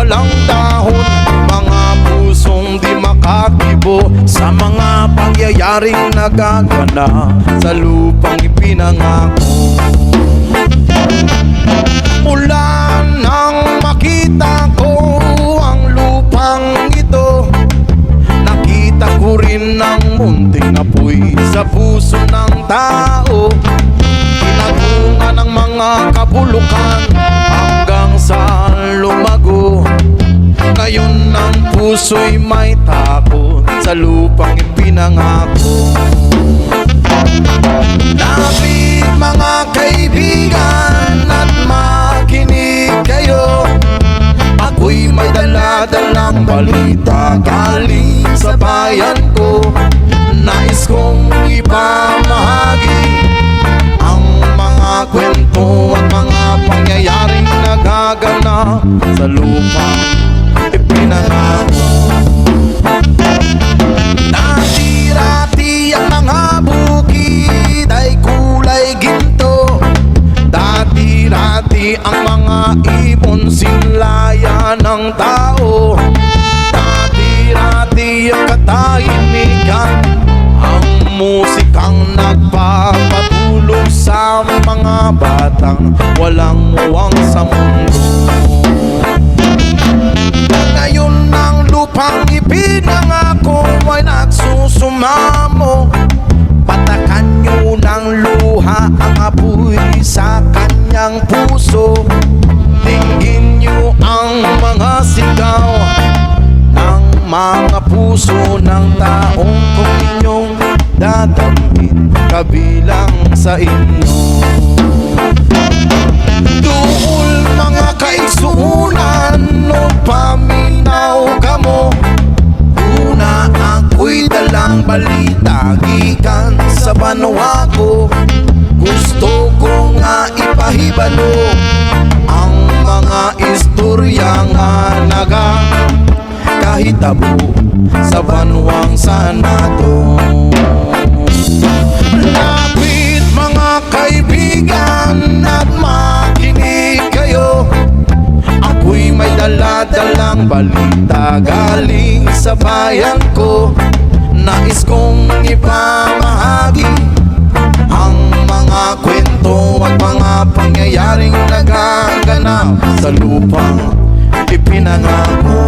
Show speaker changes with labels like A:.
A: walang dahon, mga pusong di makakibo sa mga pangyayaring nagaganap sa lupang ipinangako. Mula nang makita ko ang lupang ito, nakita ko rin ang munting apoy sa puso ng tao. Kinatungan ng mga kabulukan hanggang sa lumago. Ngayon ang puso'y may takot sa lupang ipinangako. Lapit mga kaibigan at makinig kayo, ako'y may dala-dalang balita galing sa bayan ko. Nais kong ipamahagi ang mga kwento at mga pangyayaring nagaganap sa lupang ipinangako. Dati-dati ang mga bukid ay kulay ginto. Dati-dati ang mga ibon sinlaya ng tao. Dati-dati ang katahimikan, ang musikang nagpapatulog sa mga batang walang muwang sa mundo. Ngayon ang lupang ipinangako ay nagsusumamo. Patakan nyo ng luha ang apoy sa kanyang puso. Tingin nyo ang mga sigaw ng mga puso ng taong kung inyong dadamit kabilang sa inyo. Duol mga kaigsuunan o paminaw kamo, una ako'y dalang balita gikan sa banwa ko. Gusto ko nga ipahibalo ang mga istorya nga nagakahitabo sa banwang Senado. Lapit mga kaibigan at makinig kayo, ako'y may dala-dalang balita galing sa bayan ko. Nais kong ipamahagi ang mga kwento at mga pangyayaring nagaganap sa lupang ipinangako.